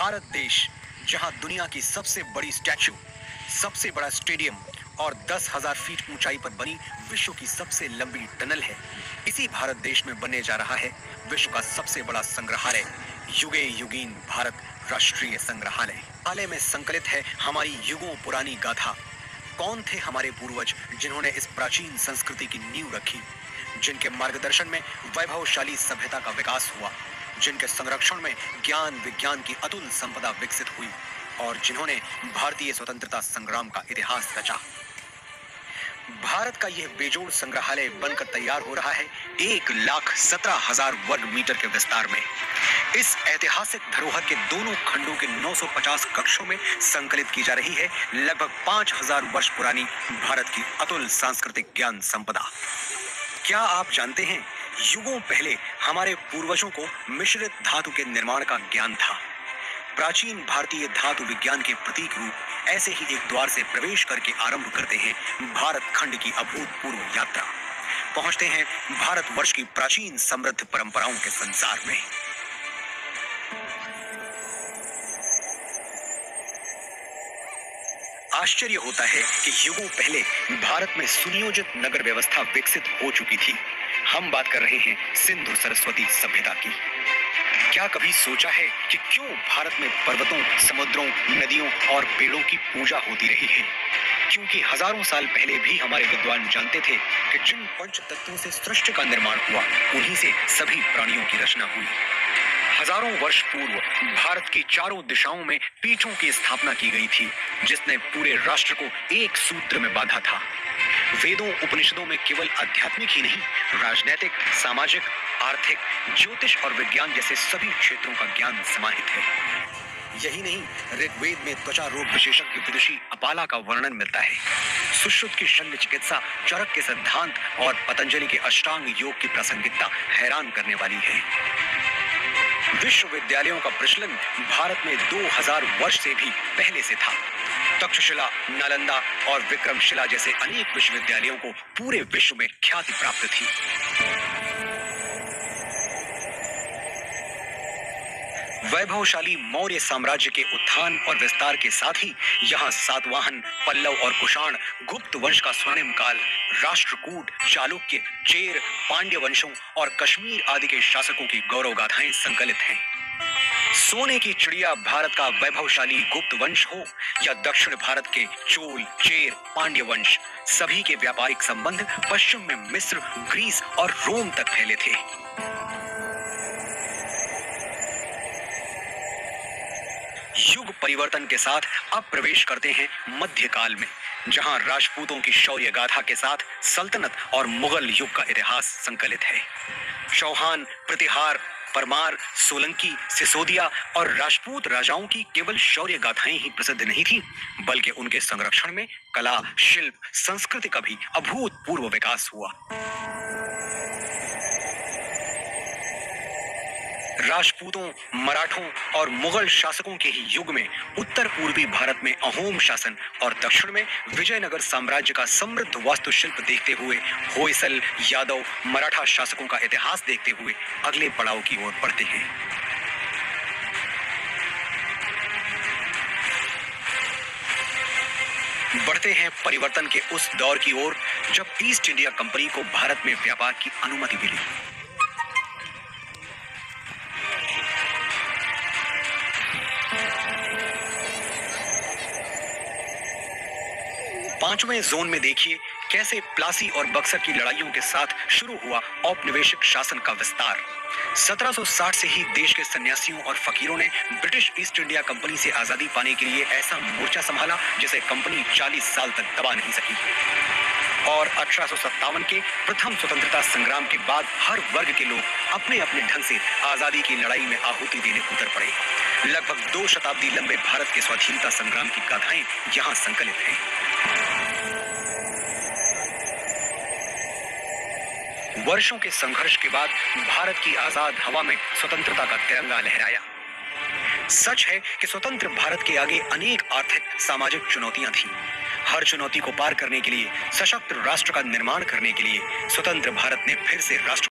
भारत देश, जहां दुनिया की सबसे बड़ी स्टैच्यू, सबसे बड़ा स्टेडियम और 10,000 फीट ऊंचाई पर बनी विश्व की सबसे लंबी टनल है, इसी भारत देश में बनने जा रहा है विश्व का सबसे बड़ा संग्रहालय, युगे युगीन भारत राष्ट्रीय संग्रहालय। हाल में संकलित है हमारी युगों पुरानी गाथा। कौन थे हमारे पूर्वज जिन्होंने इस प्राचीन संस्कृति की नींव रखी, जिनके मार्गदर्शन में वैभवशाली सभ्यता का विकास हुआ, जिनके संरक्षण में ज्ञान विज्ञान की अतुल संपदा विकसित हुई और जिन्होंने भारतीय स्वतंत्रता संग्राम का इतिहास रचा। भारत का यह बेजोड़ संग्रहालय बनकर तैयार हो रहा है 1,17,000 वर्ग मीटर के विस्तार में। इस ऐतिहासिक धरोहर के दोनों खंडों के 950 कक्षों में संकलित की जा रही है लगभग 5,000 वर्ष पुरानी भारत की अतुल सांस्कृतिक ज्ञान संपदा। क्या आप जानते हैं, युगों पहले हमारे पूर्वजों को मिश्रित धातु के निर्माण का ज्ञान था। प्राचीन भारतीय धातु विज्ञान के प्रतीक रूप ऐसे ही एक द्वार से प्रवेश करके आरंभ करते हैं भारत खंड की अभूतपूर्व यात्रा। पहुंचते हैं भारतवर्ष की प्राचीन समृद्ध परंपराओं के संसार में। आश्चर्य होता है कि युगों पहले भारत में सुनियोजित नगर व्यवस्था विकसित हो चुकी थी। हम बात कर रहे हैं सिंधु सरस्वती सभ्यता की। क्या कभी सोचा है कि क्यों भारत में पर्वतों, समुद्रों, नदियों और पेड़ों की पूजा होती रही है? क्योंकि हजारों साल पहले भी हमारे विद्वान जानते थे कि जिन पंच तत्वों से सृष्टि का निर्माण हुआ, उन्हीं से सभी प्राणियों की रचना हुई। हजारों वर्ष पूर्व भारत की चारों दिशाओं में पीठों की स्थापना की गई थी, जिसने पूरे राष्ट्र को एक सूत्र में बांधा था। वेदों उपनिषदों में केवल आध्यात्मिक ही नहीं, राजनैतिक, सामाजिक, आर्थिक, ज्योतिष और विज्ञान जैसे सभी क्षेत्रों का ज्ञान समाहित है। यही नहीं, ऋग्वेद में त्वचा रोग विशेषज्ञ विदुषी अपाला का वर्णन मिलता है। सुश्रुत की शल्य चिकित्सा, चरक के सिद्धांत और पतंजलि के अष्टांग योग की प्रासंगिकता हैरान करने वाली है। विश्वविद्यालयों का प्रचलन भारत में 2000 वर्ष से भी पहले से था। तक्षशिला, नालंदा और विक्रमशिला जैसे अनेक विश्वविद्यालयों को पूरे विश्व में ख्याति प्राप्त थी। वैभवशाली मौर्य साम्राज्य के उत्थान और विस्तार के साथ ही यहाँ सातवाहन, पल्लव और कुषाण, गुप्त वंश का स्वर्णिम काल, राष्ट्रकूट, चालुक्य, चेर, पांड्य वंशों और कश्मीर आदि के शासकों की गौरव गाथाएं संकलित हैं। सोने की चिड़िया भारत का वैभवशाली गुप्त वंश हो या दक्षिण भारत के चोल, चेर, पांड्य वंश, सभी के व्यापारिक संबंध पश्चिम में मिस्र, ग्रीस और रोम तक फैले थे। युग परिवर्तन के साथ अब प्रवेश करते हैं मध्यकाल में, जहां राजपूतों की शौर्य गाथा के साथ सल्तनत और मुगल युग का इतिहास संकलित है। चौहान, प्रतिहार, परमार, सोलंकी, सिसोदिया और राजपूत राजाओं की केवल शौर्य गाथाएं ही प्रसिद्ध नहीं थीं, बल्कि उनके संरक्षण में कला, शिल्प, संस्कृति का भी अभूतपूर्व विकास हुआ। राजपूतों, मराठों और मुगल शासकों के ही युग में उत्तर पूर्वी भारत में अहोम शासन और दक्षिण में विजयनगर साम्राज्य का समृद्ध वास्तुशिल्प देखते हुए होयसल, यादव, मराठा शासकों का इतिहास देखते हुए अगले पड़ाव की ओर बढ़ते हैं। बढ़ते हैं परिवर्तन के उस दौर की ओर जब ईस्ट इंडिया कंपनी को भारत में व्यापार की अनुमति मिली। 5वें जोन में देखिए कैसे प्लासी और बक्सर की लड़ाइयों के साथ शुरू हुआ औपनिवेशिक शासन का विस्तार। 1760 से ही देश के सन्यासियों और फकीरों ने ब्रिटिश ईस्ट इंडिया कंपनी से आजादी पाने के लिए ऐसा मोर्चा संभाला जिसे कंपनी 40 साल तक दबा नहीं सकी। और 1857 के प्रथम स्वतंत्रता संग्राम के बाद हर वर्ग के लोग अपने अपने ढंग से आजादी की लड़ाई में आहुति देने उतर पड़े। लगभग 2 शताब्दी लंबे भारत के स्वाधीनता संग्राम की गाथाएं यहाँ संकलित हैं। वर्षों के संघर्ष के बाद भारत की आजाद हवा में स्वतंत्रता का तिरंगा लहराया। सच है कि स्वतंत्र भारत के आगे अनेक आर्थिक, सामाजिक चुनौतियां थीं। हर चुनौती को पार करने के लिए, सशक्त राष्ट्र का निर्माण करने के लिए स्वतंत्र भारत ने फिर से राष्ट्र